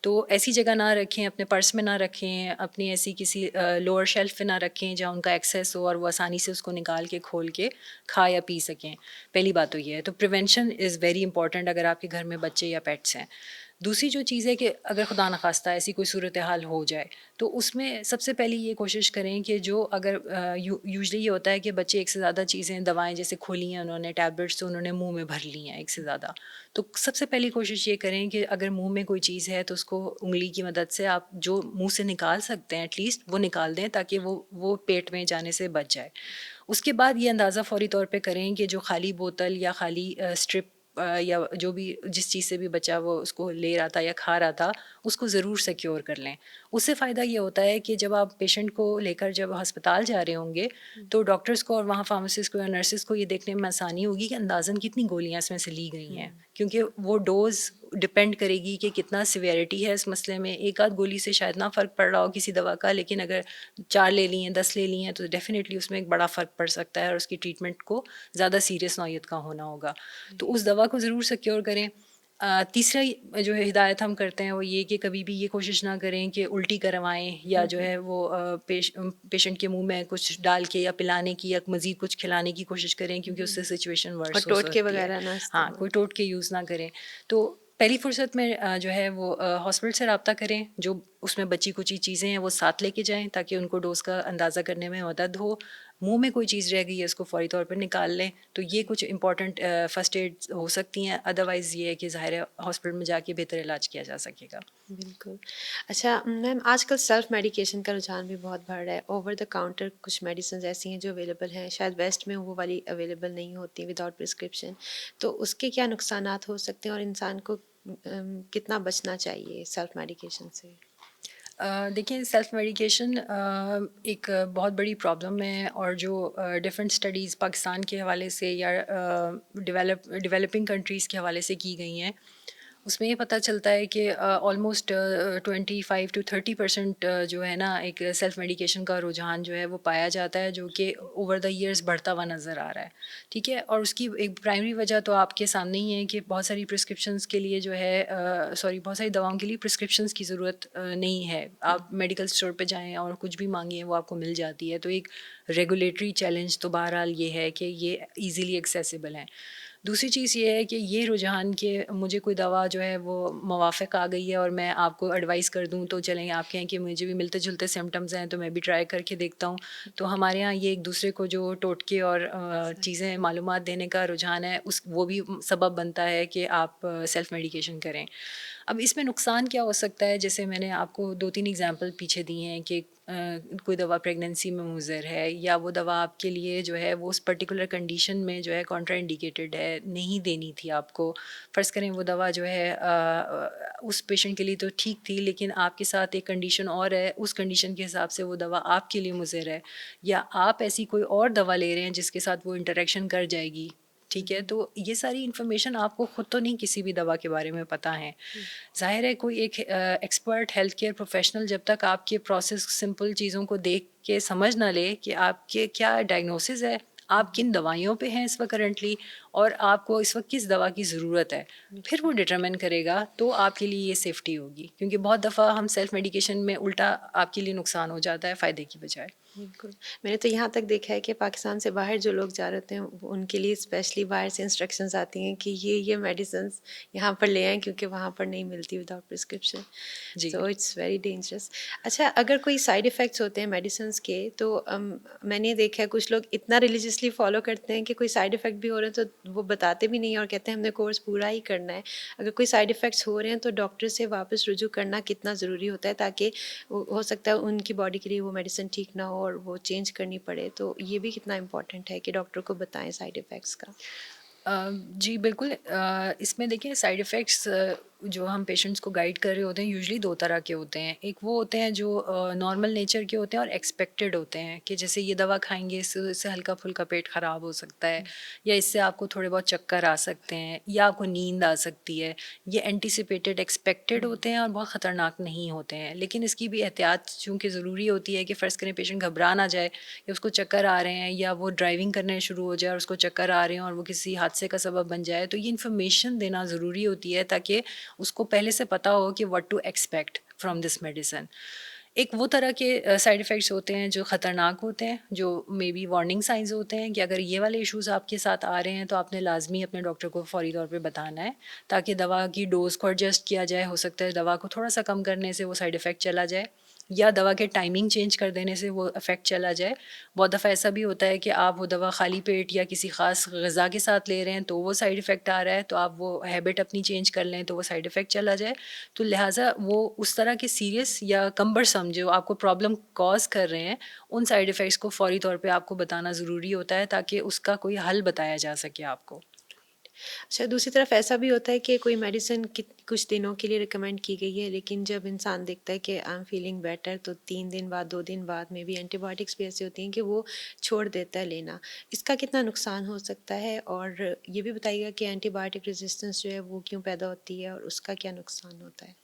तो ऐसी जगह ना रखें, अपने पर्स में ना रखें, अपनी ऐसी किसी लोअर शेल्फ पे ना रखें जहाँ उनका एक्सेस हो और वो आसानी से उसको निकाल के खोल के खा या पी सकें। पहली बात तो ये है। तो प्रिवेंशन इज़ वेरी इंपॉर्टेंट अगर आपके घर में बच्चे या पेट्स हैं। दूसरी जो चीज़ है कि अगर खुदा न खास्ता ऐसी कोई सूरत हाल हो जाए तो उसमें सबसे पहले ये कोशिश करें कि जो अगर यूजुअली ये होता है कि बच्चे एक से ज़्यादा चीज़ें, दवाएं जैसे खोली हैं उन्होंने, टैबलेट्स तो उन्होंने मुंह में भर ली हैं एक से ज़्यादा। तो सबसे पहली कोशिश ये करें कि अगर मुंह में कोई चीज़ है तो उसको उंगली की मदद से आप जो मुंह से निकाल सकते हैं एटलीस्ट वो निकाल दें, ताकि वो पेट में जाने से बच जाए। उसके बाद ये अंदाज़ा फ़ौरी तौर पे करें कि जो खाली बोतल या खाली स्ट्रिप या जो भी जिस चीज़ से भी बच्चा वो उसको ले रहा था या खा रहा था, उसको ज़रूर सिक्योर कर लें। उससे फ़ायदा ये होता है कि जब आप पेशेंट को लेकर जब अस्पताल जा रहे होंगे, तो डॉक्टर्स को और वहाँ फार्मासिस्ट को या नर्सेज़ को ये देखने में आसानी होगी कि अंदाज़न कितनी गोलियाँ इसमें से ली गई हैं। क्योंकि वो डोज़ डिपेंड करेगी कि कितना सिवियरिटी है इस मसले में। एक आध गोली से शायद ना फ़र्क पड़ रहा हो किसी दवा का, लेकिन अगर 4 ले ली हैं, 10 ले ली हैं, तो डेफ़िनिटली उसमें एक बड़ा फ़र्क पड़ सकता है और उसकी ट्रीटमेंट को ज़्यादा सीरियस नौइयत का होना होगा। तो उस दवा को ज़रूर सिक्योर करें। तीसरा जो है हिदायत हम करते हैं वो ये कि कभी भी ये कोशिश ना करें कि उल्टी करवाएँ या जो है वो पेशेंट के मुँह में कुछ डाल के या पिलाने की या मज़ीद कुछ खिलाने की कोशिश करें, क्योंकि उससे सिचुएशन और वर्स हो टोटके सकती है। वगैरह ना हाँ, इस्तेमाल कोई टोटके यूज़ ना करें। तो पहली फ़ुर्सत में जो है वो हॉस्पिटल से राब्ता करें, जो उसमें बची-कुची चीज़ें हैं वो साथ लेके जाएँ ताकि उनको डोज़ का अंदाज़ा करने में मदद हो। मुँह में कोई चीज़ रह गई है उसको फ़ौरी तौर पर निकाल लें। तो ये कुछ इम्पॉर्टेंट फ़र्स्ट एड हो सकती हैं, अदरवाइज़ ये है कि ज़ाहिर है हॉस्पिटल में जाके बेहतर इलाज किया जा सकेगा। बिल्कुल। अच्छा मैम, आजकल सेल्फ मेडिकेशन का रुझान भी बहुत बढ़ रहा है। ओवर द काउंटर कुछ मेडिसिन्स ऐसी हैं जो अवेलेबल हैं, शायद वेस्ट में वो वाली अवेलेबल नहीं होती विदाउट प्रिस्क्रिप्शन। तो उसके क्या नुकसानात हो सकते हैं और इंसान को कितना बचना चाहिए सेल्फ मेडिकेशन से? देखिए, सेल्फ मेडिकेशन एक बहुत बड़ी प्रॉब्लम है, और जो डिफरेंट स्टडीज़ पाकिस्तान के हवाले से या डेवलपिंग कंट्रीज़ के हवाले से की गई हैं, उसमें ये पता चलता है कि ऑलमोस्ट 25 to 30% जो है ना, एक सेल्फ मेडिकेशन का रुझान जो है वो पाया जाता है, जो कि ओवर द ईयर्स बढ़ता हुआ नज़र आ रहा है। ठीक है, और उसकी एक प्राइमरी वजह तो आपके सामने ही है कि बहुत सारी प्रिस्क्रिप्शंस के लिए जो है, बहुत सारी दवाओं के लिए प्रिस्क्रिप्शंस की ज़रूरत नहीं है। आप मेडिकल स्टोर पे जाएँ और कुछ भी माँगिए, वो आपको मिल जाती है। तो एक रेगुलेटरी चैलेंज तो बहरहाल ये है कि ये ईज़िली एक्सेसिबल हैं। दूसरी चीज़ ये है कि ये रुझान कि मुझे कोई दवा जो है वो मुवाफ़िक आ गई है और मैं आपको एडवाइस कर दूँ, तो चलें आप कहें कि मुझे भी मिलते-जुलते सिम्पटम्स हैं, तो मैं भी ट्राई करके देखता हूँ। तो हमारे यहाँ ये एक-दूसरे को जो टोटके और चीज़ें मालूमात देने का रुझान है, उस वो भी सबब बनता है कि आप सेल्फ मेडिकेशन करें। अब इसमें नुकसान क्या हो सकता है? जैसे मैंने आपको 2-3 एग्ज़ाम्पल पीछे दिए हैं कि कोई दवा प्रेगनेंसी में मुज़र है, या वो दवा आपके लिए जो है वो उस पर्टिकुलर कंडीशन में जो है कॉन्ट्राइंडिकेटेड है, नहीं देनी थी आपको। फ़र्ज़ करें वो दवा जो है उस पेशेंट के लिए तो ठीक थी, लेकिन आपके साथ एक कंडीशन और है, उस कंडीशन के हिसाब से वो दवा आपके लिए मुज़र है, या आप ऐसी कोई और दवा ले रहे हैं जिसके साथ वो इंटरैक्शन कर जाएगी। ठीक है? तो ये सारी इन्फॉर्मेशन आपको खुद तो नहीं किसी भी दवा के बारे में पता है। ज़ाहिर है कोई एक एक्सपर्ट हेल्थ केयर प्रोफेशनल जब तक आपके प्रोसेस सिंपल चीज़ों को देख के समझ ना ले कि आपके क्या डायग्नोसिस है, आप किन दवाइयों पे हैं इस वक्त करंटली, और आपको इस वक्त किस दवा की ज़रूरत है, फिर वो डिटरमिन करेगा तो आपके लिए ये सेफ्टी होगी। क्योंकि बहुत दफ़ा हम सेल्फ मेडिकेशन में उल्टा आपके लिए नुकसान हो जाता है फ़ायदे की बजाय। बिल्कुल। मैंने तो यहाँ तक देखा है कि पाकिस्तान से बाहर जो लोग जा रहे होते हैं, वो उनके लिए स्पेशली बाहर से इंस्ट्रक्शंस आती हैं कि ये मेडिसिन्स यहाँ पर ले आएँ, क्योंकि वहाँ पर नहीं मिलती विदाउट प्रिस्क्रिप्शन। जी। So it's very dangerous. अच्छा, अगर कोई साइड इफ़ेक्ट्स होते हैं मेडिसिन्स के, तो मैंने देखा है कुछ लोग इतना रिलीजियसली फ़ॉलो करते हैं कि कोई साइड इफ़ेक्ट भी हो रहे हैं तो वो बताते भी नहीं हैं और कहते हैं हमने कोर्स पूरा ही करना है। अगर कोई साइड इफ़ेक्ट्स हो रहे हैं तो डॉक्टर से वापस रुजू करना कितना ज़रूरी होता है, ताकि हो सकता है उनकी बॉडी के लिए वो मेडिसिन ठीक ना हो और वो चेंज करनी पड़े। तो ये भी कितना इम्पोर्टेंट है कि डॉक्टर को बताएं साइड इफ़ेक्ट्स का। जी बिल्कुल, इसमें देखिए साइड इफ़ेक्ट्स जो हम पेशेंट्स को गाइड कर रहे होते हैं यूजुअली 2 तरह के होते हैं। एक वो होते हैं जो नॉर्मल नेचर के होते हैं और एक्सपेक्टेड होते हैं, कि जैसे ये दवा खाएँगे इससे हल्का-फुल्का पेट ख़राब हो सकता है, या इससे आपको थोड़े बहुत चक्कर आ सकते हैं, या आपको नींद आ सकती है। ये एंटिसिपेटेड एक्सपेक्टेड होते हैं और बहुत ख़तरनाक नहीं होते हैं। लेकिन इसकी भी एहतियात चूँकि ज़रूरी होती है कि फ़र्ज़ करें पेशेंट घबरा ना जाए, या उसको चक्कर आ रहे हैं, या वो ड्राइविंग करने शुरू हो जाए और उसको चक्कर आ रहे हैं और वो किसी हादसे का सबब बन जाए, तो ये इन्फॉर्मेशन देना ज़रूरी होती है, ताकि उसको पहले से पता हो कि what to expect from this medicine. एक वो तरह के साइड इफ़ेक्ट्स होते हैं जो ख़तरनाक होते हैं, जो मे बी वार्निंग साइंस होते हैं, कि अगर ये वाले इश्यूज़ आपके साथ आ रहे हैं तो आपने लाज़मी अपने डॉक्टर को फ़ौरी तौर पे बताना है, ताकि दवा की डोज़ को एडजस्ट किया जाए। हो सकता है दवा को थोड़ा-सा कम करने से वो साइड इफ़ेक्ट चला जाए, या दवा के टाइमिंग चेंज कर देने से वो इफ़ेक्ट चला जाए। बहुत दफ़ा ऐसा भी होता है कि आप वो दवा खाली पेट या किसी ख़ास ग़िज़ा के साथ ले रहे हैं, तो वो साइड इफ़ेक्ट आ रहा है, तो आप वो हैबिट अपनी चेंज कर लें तो वो साइड इफ़ेक्ट चला जाए। तो लिहाज़ा वो उस तरह के सीरियस या कम्बरसम जो आपको प्रॉब्लम कॉज़ कर रहे हैं, उन साइड इफ़ेक्ट्स को फ़ौरी तौर पे आपको बताना ज़रूरी होता है, ताकि उसका कोई हल बताया जा सके आपको। अच्छा, दूसरी तरफ ऐसा भी होता है कि कोई मेडिसिन कुछ दिनों के लिए रिकमेंड की गई है, लेकिन जब इंसान देखता है कि आई एम फीलिंग बेटर, तो 3 दिन बाद, 2 दिन बाद में भी एंटीबायोटिक्स भी ऐसी होती हैं कि वो छोड़ देता है लेना। इसका कितना नुकसान हो सकता है, और ये भी बताइएगा कि एंटीबायोटिक रेजिस्टेंस जो है वो क्यों पैदा होती है और उसका क्या नुकसान होता है।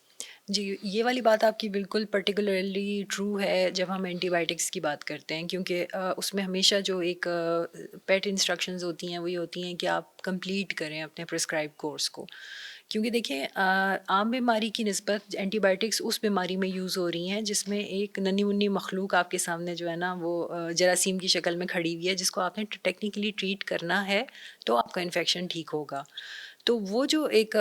जी, ये वाली बात आपकी बिल्कुल पर्टिकुलरली ट्रू है जब हम एंटीबायोटिक्स की बात करते हैं, क्योंकि उसमें हमेशा जो एक पेट इंस्ट्रक्शंस होती हैं, वो ये होती हैं कि आप कंप्लीट करें अपने प्रिस्क्राइब कोर्स को। क्योंकि देखिए, आम बीमारी की निस्बत एंटीबायोटिक्स उस बीमारी में यूज़ हो रही हैं जिसमें एक नन्ही-मुन्नी मखलूक आपके सामने जो है ना, वो जरासीम की शक्ल में खड़ी हुई है, जिसको आपने टेक्निकली ट्रीट करना है, तो आपका इन्फेक्शन ठीक होगा। तो वो जो एक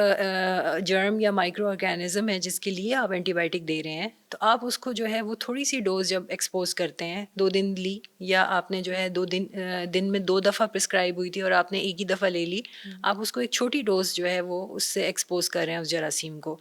जर्म या माइक्रो ऑर्गेनिज़्म है जिसके लिए आप एंटीबायोटिक दे रहे हैं, तो आप उसको जो है वो थोड़ी-सी डोज़ जब एक्सपोज़ करते हैं, 2 दिन ली, या आपने जो है 2 दिन दिन में 2 दफ़ा प्रिस्क्राइब हुई थी और आपने एक ही दफ़ा ले ली, आप उसको एक छोटी डोज़ जो है वो उससे एक्सपोज़ कर रहे हैं उस जरासीम को।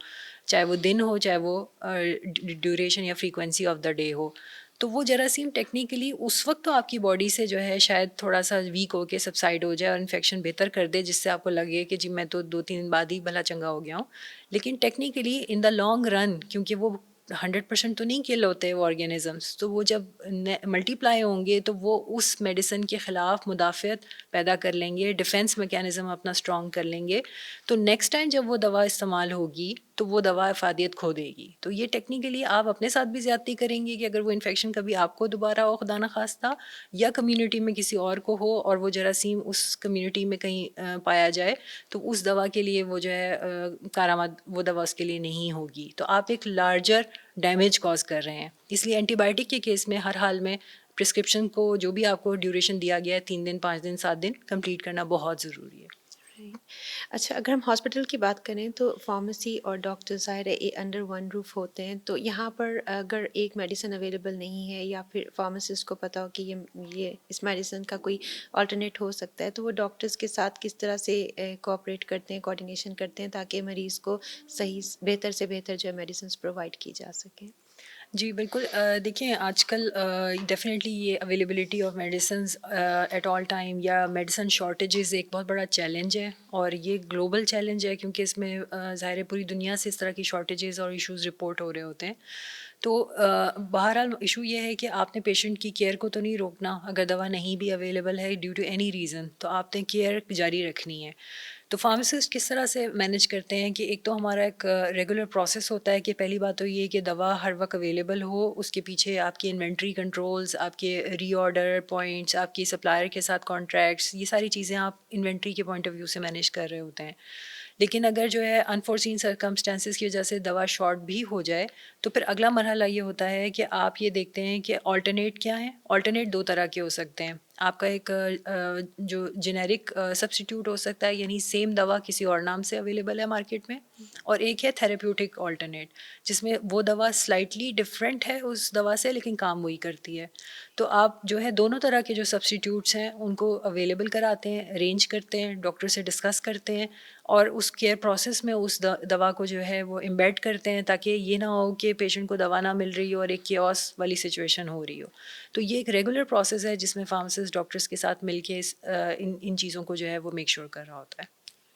चाहे वो दिन हो, चाहे वो ड्यूरेशन या फ्रीक्वेंसी ऑफ द डे हो। तो वो जरासीम टेक्निकली उस वक़्त तो आपकी बॉडी से जो है शायद थोड़ा-सा वीक होके सबसाइड हो जाए और इन्फेक्शन बेहतर कर दे, जिससे आपको लगे कि जी मैं तो 2-3 दिन बाद ही भला चंगा हो गया हूँ। लेकिन technically in the long run, क्योंकि वो 100% तो नहीं किल होते वो ऑर्गेनिजम्स, तो वो जब मल्टीप्लाई होंगे तो वो उस मेडिसिन के ख़िलाफ़ मुदाफ़ियत पैदा कर लेंगे, डिफेंस मैकेनिज़्म अपना स्ट्रॉन्ग कर लेंगे। तो नेक्स्ट टाइम जब वो दवा इस्तेमाल होगी तो वो दवा अफ़ादियत खो देगी। तो ये टेक्निकली आप अपने साथ भी ज़्यादती करेंगे कि अगर वो इन्फेक्शन कभी आपको दोबारा हो, खुदा न ख़ास्ता, या कम्युनिटी में किसी और को हो और वो जरासीम उस कम्युनिटी में कहीं पाया जाए, तो उस दवा के लिए वो जो है कारामद वो दवा उसके लिए नहीं होगी। तो आप एक लार्जर डैमेज कॉज़ कर रहे हैं। इसलिए एंटीबायोटिक के केस में हर हाल में प्रिस्क्रिप्शन को जो भी आपको ड्यूरेशन दिया गया है 3 दिन, 5 दिन, 7 दिन कंप्लीट करना बहुत ज़रूरी है। राइट। अच्छा, अगर हम हॉस्पिटल की बात करें तो फार्मेसी और डॉक्टर ज़ाहिर है अंडर वन रूफ होते हैं, तो यहाँ पर अगर एक मेडिसिन अवेलेबल नहीं है या फिर फार्मासिस्ट को पता हो कि ये इस मेडिसिन का कोई अल्टरनेट हो सकता है, तो वो डॉक्टर्स के साथ किस तरह से कोऑपरेट करते हैं, कोऑर्डिनेशन करते हैं ताकि मरीज़ को सही बेहतर से बेहतर जो है मेडिसिन प्रोवाइड की जा सके। जी, बिल्कुल। देखिए आजकल डेफ़िनेटली ये availability of medicines at all time या मेडिसिन शॉर्टेजेज़ एक बहुत बड़ा चैलेंज है, और ये ग्लोबल चैलेंज है क्योंकि इसमें ज़ाहिर है पूरी दुनिया से इस तरह की शॉर्टेजेज़ और इश्यूज़ रिपोर्ट हो रहे होते हैं। तो बहरहाल इशू ये है कि आपने पेशेंट की केयर को तो नहीं रोकना, अगर दवा नहीं भी अवेलेबल है ड्यू टू एनी रीज़न, तो आपने केयर जारी रखनी है। तो फार्मासिस्ट किस तरह से मैनेज करते हैं कि एक तो हमारा एक रेगुलर प्रोसेस होता है कि पहली बात तो ये है कि दवा हर वक्त अवेलेबल हो, उसके पीछे आपकी इन्वेंट्री कंट्रोल्स, आपके रीऑर्डर पॉइंट्स, आपकी सप्लायर के साथ कॉन्ट्रैक्ट्स, ये सारी चीज़ें आप इन्वेंट्री के पॉइंट ऑफ व्यू से मैनेज कर रहे होते हैं। लेकिन अगर जो है अनफोर्सीन सर्कमस्टेंसेस की वजह से दवा शॉर्ट भी हो जाए, तो फिर अगला मरहला ये होता है कि आप ये देखते हैं कि ऑल्टरनेट क्या है। ऑल्टरनेट दो तरह के हो सकते हैं। आपका एक जो जेनेरिक सब्स्टिट्यूट हो सकता है, यानी सेम दवा किसी और नाम से अवेलेबल है मार्केट में, और एक है थेरेप्यूटिक ऑल्टरनेट, जिसमें वो दवा स्लाइटली डिफरेंट है उस दवा से लेकिन काम वही करती है। तो आप जो है दोनों तरह के जो सब्स्टिट्यूट्स हैं उनको अवेलेबल कराते हैं, अरेंज करते हैं, डॉक्टर से डिस्कस करते हैं, और उस केयर प्रोसेस में उस दवा को जो है वो एम्बेड करते हैं, ताकि ये ना हो कि पेशेंट को दवा ना मिल रही हो और एक केओस वाली सिचुएशन हो रही हो। तो ये एक रेगुलर प्रोसेस है जिसमें फार्मासिस्ट डॉक्टर्स के साथ मिलके इन इन चीज़ों को जो है वो मेक श्योर कर रहा होता है।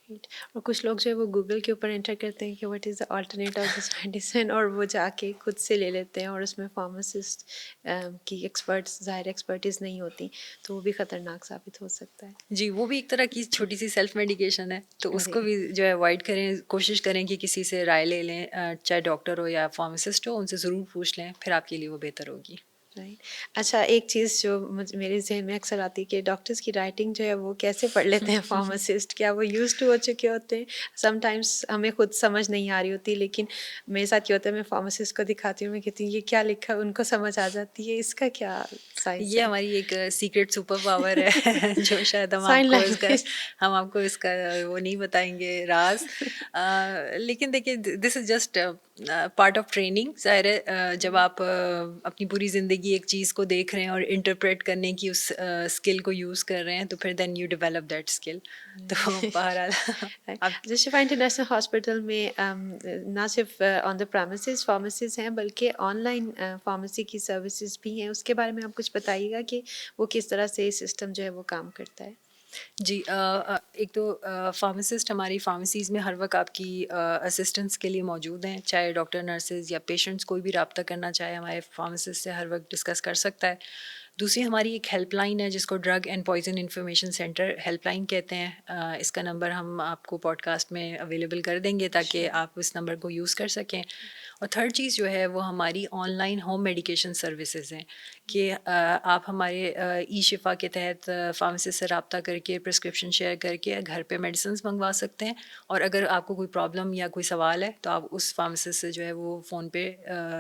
राइट। और कुछ लोग जो है वो गूगल के ऊपर एंटर करते हैं कि what is the alternate of this medicine, और वो जाके खुद से ले लेते हैं, और उसमें फार्मासिस्ट की एक्सपर्ट्स ज़ाहिर एक्सपर्टीज़ नहीं होती, तो वो भी ख़तरनाक साबित हो सकता है। जी, वो भी एक तरह की छोटी-सी सेल्फ मेडिकेशन है, तो उसको राइट। भी जो है अवॉइड करें, कोशिश करें कि किसी से राय ले लें, चाहे डॉक्टर हो या फार्मासिस्ट हो, उनसे ज़रूर पूछ लें, फिर आपके लिए वो बेहतर होगी। राइट। अच्छा, एक चीज़ जो मुझे मेरे ज़हन में अक्सर आती है कि डॉक्टर्स की राइटिंग जो है वो कैसे पढ़ लेते हैं फार्मासिस्ट, क्या वो यूज्ड टू हो चुके होते हैं? समटाइम्स हमें खुद समझ नहीं आ रही होती, लेकिन मेरे साथ क्या होता है, मैं फार्मासिस्ट को दिखाती हूँ, मैं कहती हूँ ये क्या लिखा है, उनको समझ आ जाती है, इसका क्या साइंस ये है? हमारी एक सीक्रेट सुपर पावर है जो शायद साइन लैंग्वेज। हम आपको इसका वो नहीं बताएँगे राज़। लेकिन देखिए this is just part of training. ज़ाहिर है जब आप अपनी पूरी ज़िंदगी एक चीज़ को देख रहे हैं और इंटरप्रेट करने की उस स्किल को यूज़ कर रहे हैं, तो फिर then you develop that skill. तो बहरहाल आप जो शिफा इंटरनेशनल हॉस्पिटल में ना सिर्फ ऑन द प्रेमिसेस फार्मेसीज हैं, बल्कि ऑनलाइन फार्मेसी की सर्विसेज भी हैं, उसके बारे में आप कुछ बताइएगा कि वो किस तरह से सिस्टम जो है वो काम करता है। जी, एक तो फार्मासिस्ट हमारी फार्मेसीज़ में हर वक्त आपकी असिस्टेंस के लिए मौजूद हैं, चाहे डॉक्टर, नर्सेज़ या पेशेंट्स कोई भी रब्ता करना चाहे हमारे फार्मासिस्ट से हर वक्त डिस्कस कर सकता है। दूसरी हमारी एक हेल्पलाइन है जिसको drug and poison information centre helpline कहते हैं। इसका नंबर हम आपको पॉडकास्ट में अवेलेबल कर देंगे ताकि श्योर। आप इस नंबर को यूज़ कर सकें। और थर्ड चीज़ जो है वो हमारी ऑनलाइन होम मेडिकेशन सर्विसेज हैं कि आप हमारे ई शिफ़ा के तहत फार्मेसिस्ट से रब्ता करके प्रिस्क्रिप्शन शेयर करके घर पे मेडिसिन्स मंगवा सकते हैं, और अगर आपको कोई प्रॉब्लम या कोई सवाल है तो आप उस फार्मेसिस्ट से जो है वो फ़ोन पे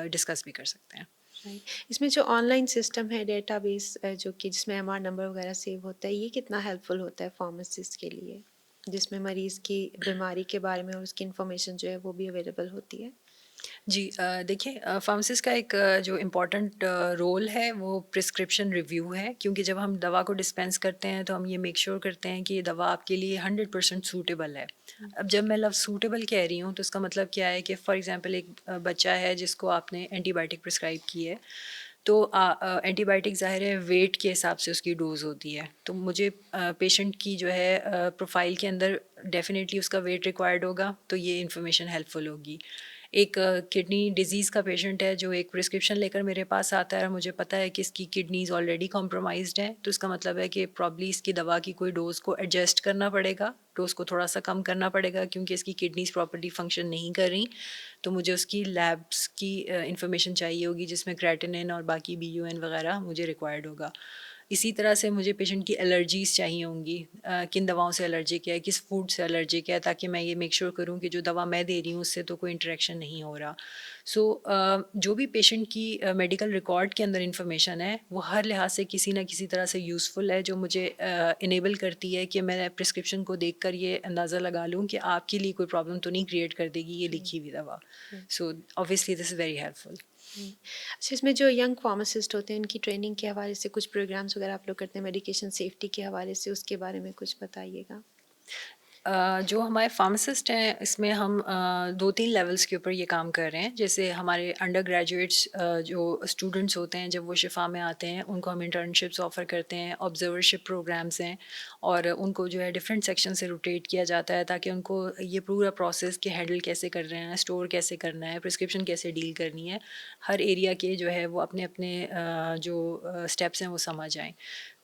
डिस्कस भी कर सकते हैं। राइट। इसमें जो ऑनलाइन सिस्टम है डेटाबेस, जो कि जिसमें एमआर नंबर वगैरह सेव होता है, ये कितना हेल्पफुल होता है फार्मासिस्ट के लिए, जिसमें मरीज़ की बीमारी के बारे में और उसकी इंफॉर्मेशन जो है वो भी अवेलेबल होती है? जी, देखिए फार्मासिस्ट का एक जो इम्पोर्टेंट रोल है वो प्रिस्क्रिप्शन रिव्यू है, क्योंकि जब हम दवा को डिस्पेंस करते हैं तो हम ये मेक श्योर करते हैं कि ये दवा आपके लिए 100% सूटेबल है। अब जब मैं लफ्ज़ सूटेबल कह रही हूँ तो इसका मतलब क्या है कि फॉर एग्जांपल एक बच्चा है जिसको आपने एंटीबायोटिक प्रिस्क्राइब की है, तो एंटीबायोटिक ज़ाहिर है वेट के हिसाब से उसकी डोज़ होती है, तो मुझे पेशेंट की जो है प्रोफाइल के अंदर डेफिनेटली उसका वेट रिक्वायर्ड होगा, तो ये इन्फॉर्मेशन हेल्पफुल होगी। एक किडनी डिजीज़ का पेशेंट है जो एक प्रिस्क्रिप्शन लेकर मेरे पास आता है और मुझे पता है कि इसकी किडनीज़ ऑलरेडी कॉम्प्रोमाइज़्ड हैं, तो इसका मतलब है कि प्रॉब्ली इसकी दवा की कोई डोज़ को एडजस्ट करना पड़ेगा, डोज़ को थोड़ा-सा कम करना पड़ेगा क्योंकि इसकी किडनीज़ प्रॉपर्ली फंक्शन नहीं कर रही। तो मुझे उसकी लैब्स की इन्फॉर्मेशन चाहिए होगी जिसमें क्रेटिनिन और बाकी बीयूएन वगैरह मुझे रिक्वायर्ड होगा। इसी तरह से मुझे पेशेंट की एलर्जीज़ चाहिए होंगी, किन दवाओं से एलर्जिक है, किस फूड से एलर्जिक है, ताकि मैं ये मेक श्योर करूँ कि जो दवा मैं दे रही हूँ उससे तो कोई इंटरेक्शन नहीं हो रहा। सो जो भी पेशेंट की मेडिकल रिकॉर्ड के अंदर इंफॉर्मेशन है वो हर लिहाज से किसी ना किसी तरह से यूज़फुल है, जो मुझे इनेबल करती है कि मैं प्रिस्क्रिप्शन को देखकर ये अंदाज़ा लगा लूँ कि आपके लिए कोई प्रॉब्लम तो नहीं क्रिएट कर देगी ये लिखी हुई दवा। So obviously this is very helpful. अच्छा, इसमें जो यंग फार्मासिस्ट होते हैं उनकी ट्रेनिंग के हवाले से कुछ प्रोग्राम्स वगैरह आप लोग करते हैं मेडिकेशन सेफ्टी के हवाले से, उसके बारे में कुछ बताइएगा। जो हमारे फार्मासिस्ट हैं इसमें हम 2-3 लेवल्स के ऊपर ये काम कर रहे हैं। जैसे हमारे अंडर ग्रेजुएट्स जो स्टूडेंट्स होते हैं जब वो शिफ़ा में आते हैं उनको हम इंटर्नशिप्स ऑफ़र करते हैं, ऑब्ज़र्वरशिप प्रोग्राम्स हैं और उनको जो है डिफरेंट सेक्शन से रोटेट किया जाता है ताकि उनको ये पूरा प्रोसेस कि हैंडल कैसे कर रहे हैं, स्टोर कैसे करना है, प्रिस्क्रिप्शन कैसे डील करनी है, हर एरिया के जो है वो अपने-अपने जो स्टेप्स हैं वो समझ आएँ।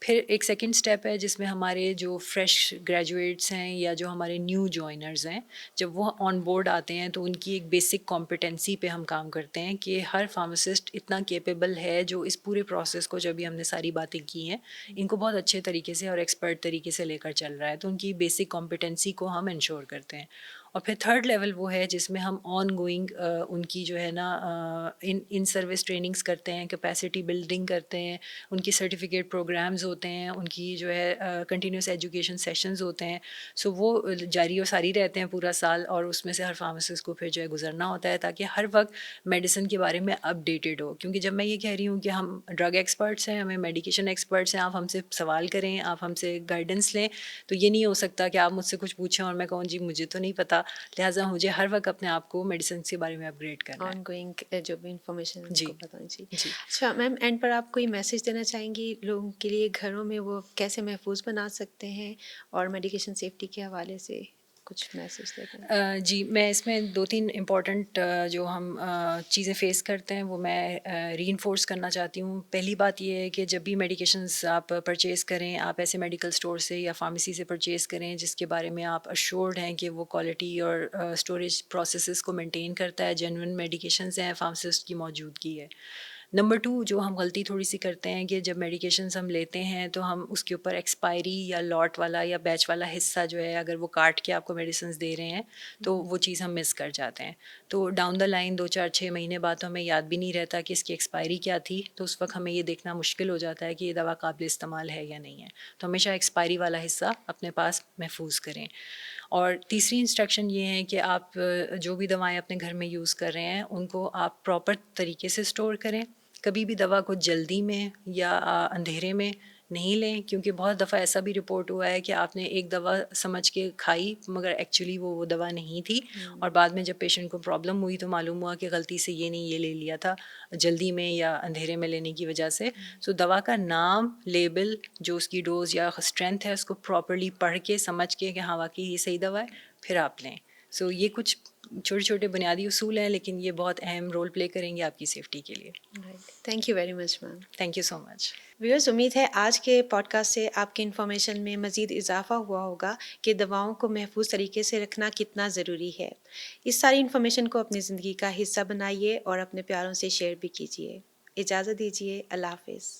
फिर एक सेकंड स्टेप है जिसमें हमारे जो फ्रेश ग्रेजुएट्स हैं या जो हमारे न्यू जॉइनर्स हैं, जब वो ऑन बोर्ड आते हैं तो उनकी एक बेसिक कॉम्पिटेंसी पे हम काम करते हैं कि हर फार्मासिस्ट इतना कैपेबल है जो इस पूरे प्रोसेस को, जब भी हमने सारी बातें की हैं, इनको बहुत अच्छे तरीके से और एक्सपर्ट तरीके से लेकर चल रहा है, तो उनकी बेसिक कॉम्पिटेंसी को हम इंश्योर करते हैं। और फिर थर्ड लेवल वो है जिसमें हम ऑन गोइंग उनकी जो है ना इन सर्विस ट्रेनिंग्स करते हैं, कैपेसिटी बिल्डिंग करते हैं, उनकी सर्टिफिकेट प्रोग्राम्स होते हैं, उनकी जो है कंटिन्यूस एजुकेशन सेशंस होते हैं। सो वो जारी और सारी रहते हैं पूरा साल और उसमें से हर फार्मासिस्ट को फिर जो है गुजरना होता है ताकि हर वक्त मेडिसिन के बारे में अपडेटेड हो। क्योंकि जब मैं ये कह रही हूँ कि हम ड्रग एक्सपर्ट्स हैं, हमें मेडिकेशन एक्सपर्ट्स हैं, आप हमसे सवाल करें, आप हमसे गाइडेंस लें, तो ये नहीं हो सकता कि आप मुझसे कुछ पूछें और मैं कहूँ जी मुझे तो नहीं पता। लिहाजा मुझे हर वक्त अपने आप को मेडिसिन के बारे में अपग्रेड करना है। ऑनगोइंग जो भी इंफॉर्मेशन है जी, उनको बताएं जी। जी। अच्छा मैम, एंड पर आप कोई मैसेज देना चाहेंगी लोगों के लिए घरों में वो कैसे महफूज बना सकते हैं, और मेडिकेशन सेफ्टी के हवाले से कुछ मैसेज दे दें। जी, मैं इसमें 2-3 इम्पॉर्टेंट जो हम चीज़ें फ़ेस करते हैं वो मैं रीइंफोर्स करना चाहती हूँ। पहली बात ये है कि जब भी मेडिकेशंस आप परचेज़ करें, आप ऐसे मेडिकल स्टोर से या फार्मेसी से परचेज़ करें जिसके बारे में आप अश्योर्ड हैं कि वो क्वालिटी और स्टोरेज प्रोसेसेस को मेंटेन करता है, जेन्युइन मेडिकेशंस हैं, फार्मासिस्ट की मौजूदगी है। नंबर 2 जो हम गलती थोड़ी-सी करते हैं कि जब मेडिकेशंस हम लेते हैं तो हम उसके ऊपर एक्सपायरी या लॉट वाला या बैच वाला हिस्सा जो है अगर वो काट के आपको मेडिसिन्स दे रहे हैं, तो वो चीज़ हम मिस कर जाते हैं। तो डाउन द लाइन 2, 4, 6 महीने बाद तो हमें याद भी नहीं रहता कि इसकी एक्सपायरी क्या थी, तो उस वक़्त हमें ये देखना मुश्किल हो जाता है कि ये दवा काबिल इस्तेमाल है या नहीं है। तो हमेशा एक्सपायरी वाला हिस्सा अपने पास महफूज़ करें। और तीसरी इंस्ट्रक्शन ये है कि आप जो भी दवाएँ अपने घर में यूज़ कर रहे हैं, उनको आप प्रॉपर तरीके से स्टोर करें। कभी भी दवा को जल्दी में या अंधेरे में नहीं लें क्योंकि बहुत दफ़ा ऐसा भी रिपोर्ट हुआ है कि आपने एक दवा समझ के खाई मगर एक्चुअली वो दवा नहीं थी और बाद में जब पेशेंट को प्रॉब्लम हुई तो मालूम हुआ कि गलती से ये नहीं ये ले लिया था जल्दी में या अंधेरे में लेने की वजह से। सो दवा का नाम, लेबल, जो उसकी डोज़ या स्ट्रेंथ है उसको प्रॉपर्ली पढ़ के समझ के कि हाँ वाक़ई ये सही दवा है, फिर आप लें। सो ये कुछ छोटे-छोटे बुनियादी उसूल हैं लेकिन ये बहुत अहम रोल प्ले करेंगे आपकी सेफ्टी के लिए। Right, thank you very much ma'am. Thank you so much. Viewers, उम्मीद है आज के पॉडकास्ट से आपकी इन्फॉर्मेशन में मज़ीद इजाफा हुआ होगा कि दवाओं को महफूज तरीके से रखना कितना ज़रूरी है। इस सारी इन्फॉर्मेशन को अपनी ज़िंदगी का हिस्सा बनाइए और अपने प्यारों से शेयर भी कीजिए। इजाज़त दीजिए, अल्लाह हाफ़िज़।